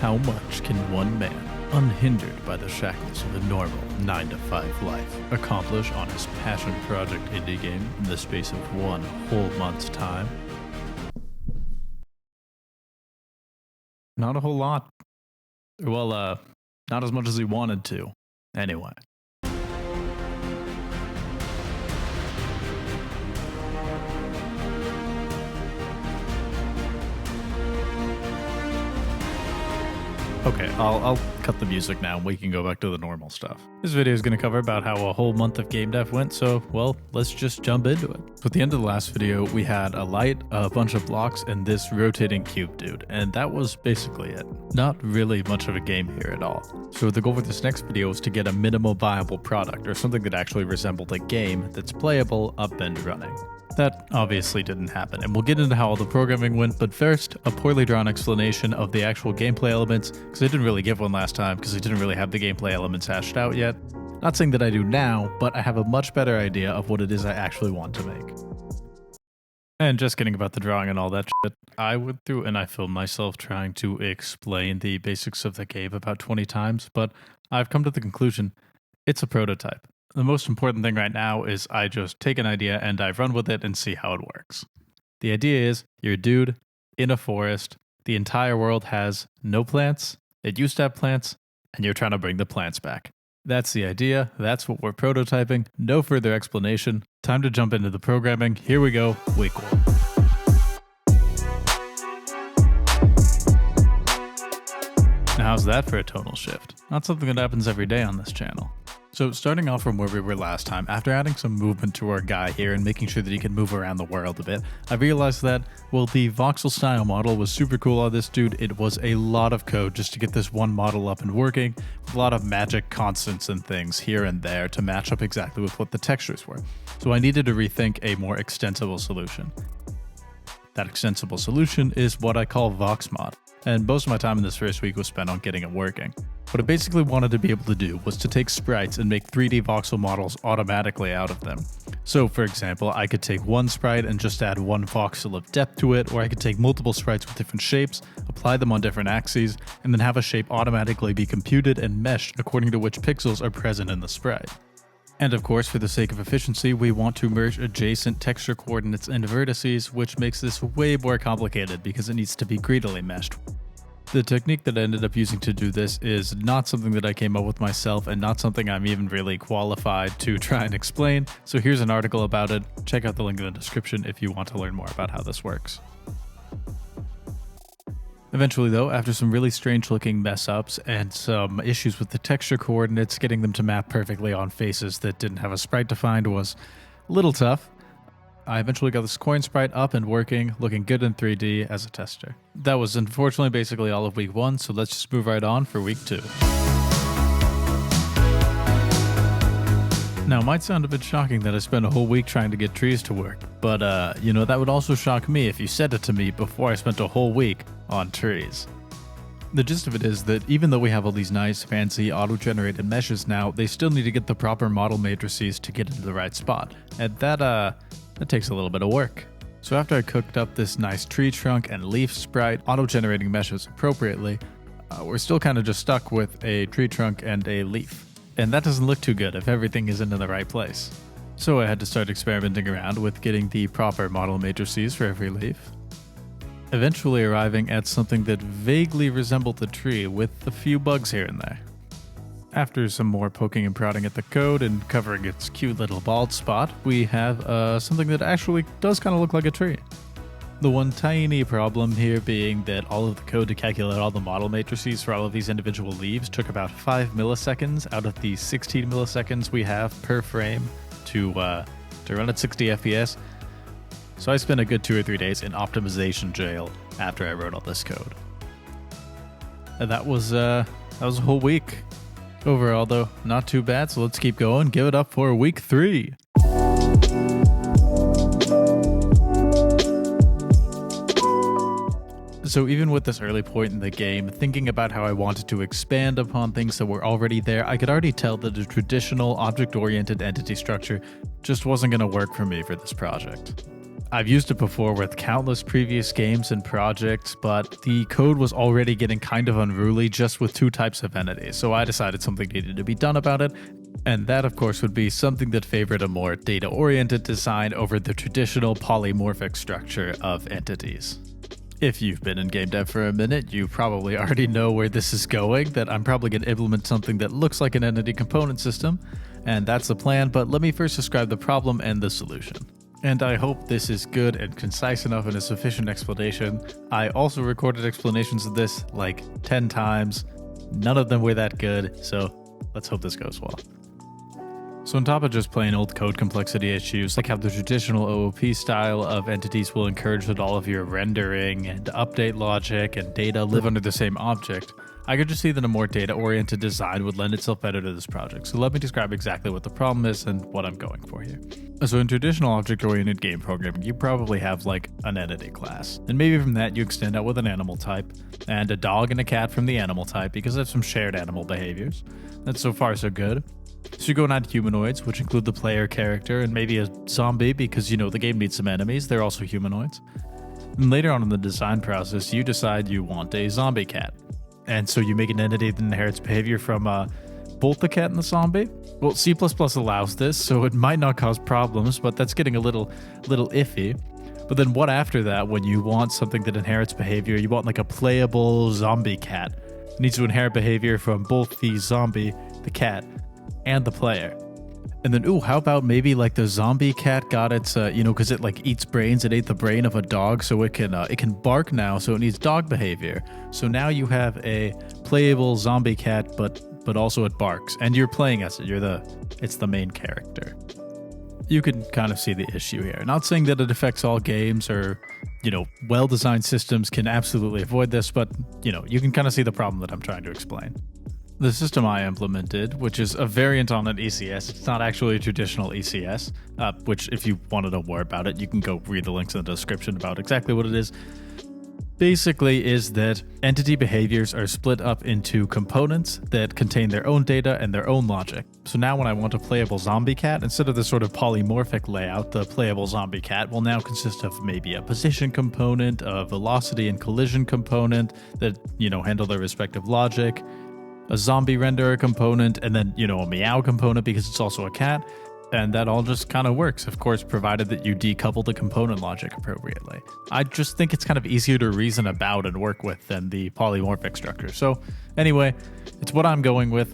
How much can one man, unhindered by the shackles of a normal 9-to-5 life, accomplish on his passion project indie game in the space of one whole month's time? Not a whole lot. Well, not as much as he wanted to. Anyway. Okay, I'll cut the music now and we can go back to the normal stuff. This video is going to cover about how a whole month of game dev went, so, well, let's just jump into it. So at the end of the last video, we had a light, a bunch of blocks, and this rotating cube dude, and that was basically it. Not really much of a game here at all. So the goal for this next video is to get a minimal viable product, or something that actually resembled a game that's playable, up and running. That obviously didn't happen, and we'll get into how all the programming went, but first, a poorly drawn explanation of the actual gameplay elements, because I didn't really give one last time, because I didn't really have the gameplay elements hashed out yet. Not saying that I do now, but I have a much better idea of what it is I actually want to make. And just kidding about the drawing and all that shit, I went through and I filmed myself trying to explain the basics of the game about 20 times, but I've come to the conclusion, it's a prototype. The most important thing right now is I just take an idea and I run with it and see how it works. The idea is you're a dude in a forest, the entire world has no plants, it used to have plants, and you're trying to bring the plants back. That's the idea, that's what we're prototyping, no further explanation. Time to jump into the programming, here we go, week 1. Now how's that for a tonal shift? Not something that happens every day on this channel. So starting off from where we were last time, after adding some movement to our guy here and making sure that he can move around the world a bit, I realized that, well, the voxel style model was super cool on this dude. It was a lot of code just to get this one model up and working, with a lot of magic constants and things here and there to match up exactly with what the textures were. So I needed to rethink a more extensible solution. That extensible solution is what I call VoxMod, and most of my time in this first week was spent on getting it working. What I basically wanted to be able to do was to take sprites and make 3D voxel models automatically out of them. So for example, I could take one sprite and just add one voxel of depth to it, or I could take multiple sprites with different shapes, apply them on different axes, and then have a shape automatically be computed and meshed according to which pixels are present in the sprite. And of course, for the sake of efficiency, we want to merge adjacent texture coordinates and vertices, which makes this way more complicated because it needs to be greedily meshed. The technique that I ended up using to do this is not something that I came up with myself and not something I'm even really qualified to try and explain, so here's an article about it. Check out the link in the description if you want to learn more about how this works. Eventually though, after some really strange looking mess ups and some issues with the texture coordinates, getting them to map perfectly on faces that didn't have a sprite defined was a little tough. I eventually got this coin sprite up and working, looking good in 3D as a tester. That was unfortunately basically all of week 1, so let's just move right on for week 2. Now, it might sound a bit shocking that I spent a whole week trying to get trees to work, but that would also shock me if you said it to me before I spent a whole week on trees. The gist of it is that even though we have all these nice, fancy, auto-generated meshes now, they still need to get the proper model matrices to get into the right spot, and that takes a little bit of work. So after I cooked up this nice tree trunk and leaf sprite, auto-generating meshes appropriately, we're still kind of just stuck with a tree trunk and a leaf. And that doesn't look too good if everything isn't in the right place. So I had to start experimenting around with getting the proper model matrices for every leaf, eventually arriving at something that vaguely resembled the tree with a few bugs here and there. After some more poking and prodding at the code and covering its cute little bald spot, we have something that actually does kind of look like a tree. The one tiny problem here being that all of the code to calculate all the model matrices for all of these individual leaves took about 5 milliseconds out of the 16 milliseconds we have per frame to run at 60 FPS. So I spent a good 2 or 3 days in optimization jail after I wrote all this code. And that was a whole week. Overall though, not too bad, so let's keep going. Give it up for week 3. So even with this early point in the game, thinking about how I wanted to expand upon things that were already there, I could already tell that the traditional object-oriented entity structure just wasn't going to work for me for this project. I've used it before with countless previous games and projects, but the code was already getting kind of unruly just with 2 types of entities, so I decided something needed to be done about it, and that of course would be something that favored a more data-oriented design over the traditional polymorphic structure of entities. If you've been in game dev for a minute, you probably already know where this is going, that I'm probably going to implement something that looks like an entity component system, and that's the plan, but let me first describe the problem and the solution. And I hope this is good and concise enough and a sufficient explanation. I also recorded explanations of this like 10 times. None of them were that good, so let's hope this goes well. So on top of just plain old code complexity issues, like how the traditional OOP style of entities will encourage that all of your rendering and update logic and data live under the same object, I could just see that a more data-oriented design would lend itself better to this project. So let me describe exactly what the problem is and what I'm going for here. So in traditional object-oriented game programming, you probably have like an entity class. And maybe from that you extend out with an animal type, and a dog and a cat from the animal type because they have some shared animal behaviors. That's so far so good. So you go and add humanoids, which include the player character, and maybe a zombie because, you know, the game needs some enemies. They're also humanoids. And later on in the design process, you decide you want a zombie cat. And so you make an entity that inherits behavior from both the cat and the zombie. Well, C++ allows this, so it might not cause problems, but that's getting a little iffy. But then what after that, when you want something that inherits behavior, you want like a playable zombie cat. It needs to inherit behavior from both the zombie, the cat, and the player. And then, how about maybe like the zombie cat got its, because it like eats brains, it ate the brain of a dog, so it can bark now, so it needs dog behavior. So now you have a playable zombie cat, but also it barks, and you're playing as it. It's the main character. You can kind of see the issue here. Not saying that it affects all games or, well-designed systems can absolutely avoid this, but, you can kind of see the problem that I'm trying to explain. The system I implemented, which is a variant on an ECS, it's not actually a traditional ECS, which if you want to know more about it, you can go read the links in the description about exactly what it is. Basically is that entity behaviors are split up into components that contain their own data and their own logic. So now when I want a playable zombie cat, instead of this sort of polymorphic layout, the playable zombie cat will now consist of maybe a position component, a velocity and collision component that, handle their respective logic, a zombie renderer component, and then, a meow component because it's also a cat. And that all just kind of works, of course, provided that you decouple the component logic appropriately. I just think it's kind of easier to reason about and work with than the polymorphic structure. So anyway, it's what I'm going with.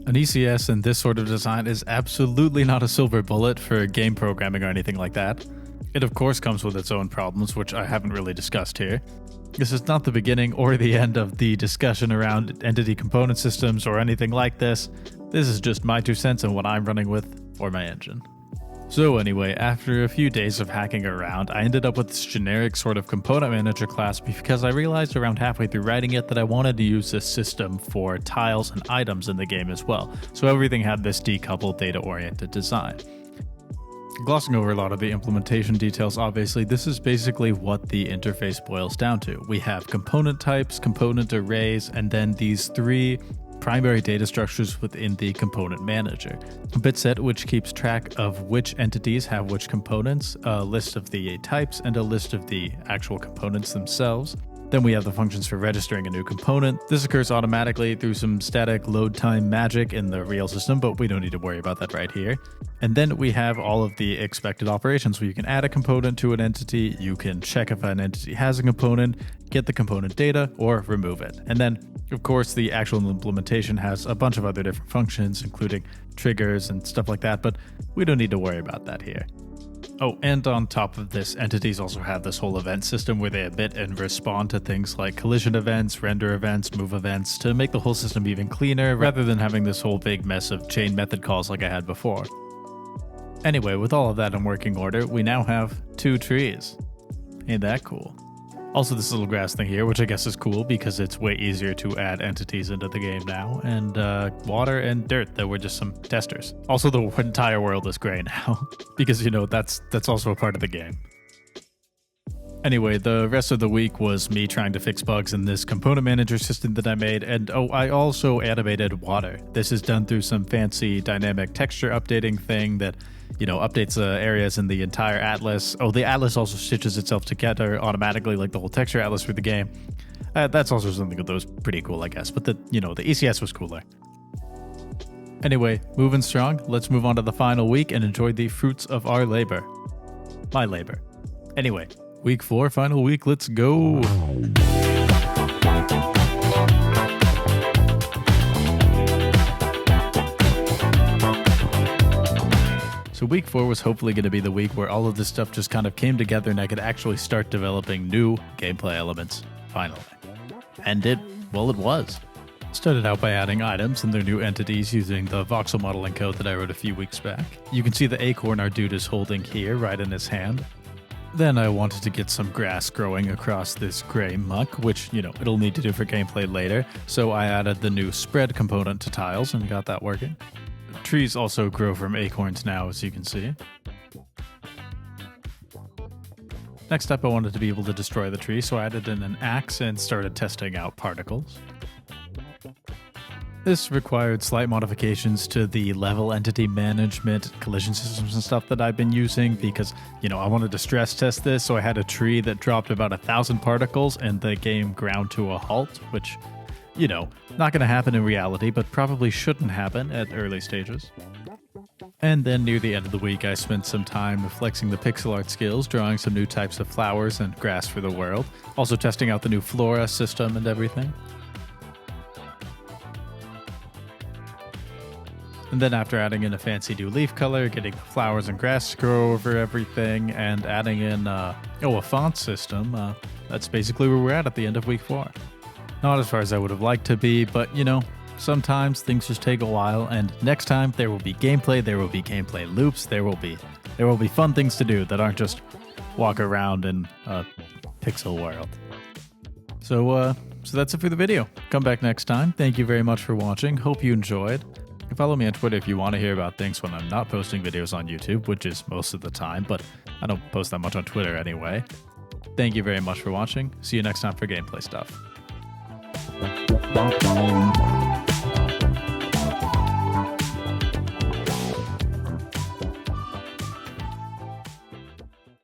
An ECS in this sort of design is absolutely not a silver bullet for game programming or anything like that. It of course comes with its own problems, which I haven't really discussed here. This is not the beginning or the end of the discussion around entity component systems or anything like this. This is just my 2 cents and what I'm running with for my engine. So anyway, after a few days of hacking around, I ended up with this generic sort of component manager class because I realized around halfway through writing it that I wanted to use this system for tiles and items in the game as well. So everything had this decoupled data-oriented design. Glossing over a lot of the implementation details, obviously, this is basically what the interface boils down to. We have component types, component arrays, and then these 3 primary data structures within the component manager. A bitset which keeps track of which entities have which components, a list of the types, and a list of the actual components themselves. Then we have the functions for registering a new component. This occurs automatically through some static load time magic in the real system, but we don't need to worry about that right here. And then we have all of the expected operations where you can add a component to an entity, you can check if an entity has a component, get the component data, or remove it. And then, of course, the actual implementation has a bunch of other different functions, including triggers and stuff like that, but we don't need to worry about that here. Oh, and on top of this, entities also have this whole event system where they emit and respond to things like collision events, render events, move events to make the whole system even cleaner rather than having this whole big mess of chain method calls like I had before. Anyway, with all of that in working order, we now have 2 trees. Ain't that cool? Also, this little grass thing here, which I guess is cool because it's way easier to add entities into the game now, and water and dirt that were just some testers. Also, the entire world is gray now because, that's also a part of the game. Anyway, the rest of the week was me trying to fix bugs in this component manager system that I made, and I also animated water. This is done through some fancy dynamic texture updating thing that updates areas in the entire atlas. Oh, the atlas also stitches itself together automatically, like the whole texture atlas for the game. That's also something that was pretty cool, I guess. But the ECS was cooler. Anyway, moving strong, let's move on to the final week and enjoy the fruits of our labor. My labor. Anyway, week 4, final week, let's go. So week 4 was hopefully going to be the week where all of this stuff just kind of came together and I could actually start developing new gameplay elements, finally. And it was. Started out by adding items and their new entities using the Voxel modeling code that I wrote a few weeks back. You can see the acorn our dude is holding here, right in his hand. Then I wanted to get some grass growing across this gray muck, which, it'll need to do for gameplay later, so I added the new spread component to tiles and got that working. Trees also grow from acorns now, as you can see. Next up, I wanted to be able to destroy the tree, so I added in an axe and started testing out particles. This required slight modifications to the level entity management, collision systems and stuff that I've been using because, I wanted to stress test this, so I had a tree that dropped about 1,000 particles and the game ground to a halt, which, not going to happen in reality, but probably shouldn't happen at early stages. And then near the end of the week, I spent some time flexing the pixel art skills, drawing some new types of flowers and grass for the world, also testing out the new flora system and everything. And then after adding in a fancy new leaf color, getting the flowers and grass to grow over everything, and adding in a font system, that's basically where we're at the end of week 4. Not as far as I would have liked to be, but sometimes things just take a while, and next time there will be gameplay, there will be gameplay loops, there will be fun things to do that aren't just walk around in a pixel world. So that's it for the video. Come back next time. Thank you very much for watching. Hope you enjoyed. You can follow me on Twitter if you want to hear about things when I'm not posting videos on YouTube, which is most of the time, but I don't post that much on Twitter anyway. Thank you very much for watching. See you next time for gameplay stuff.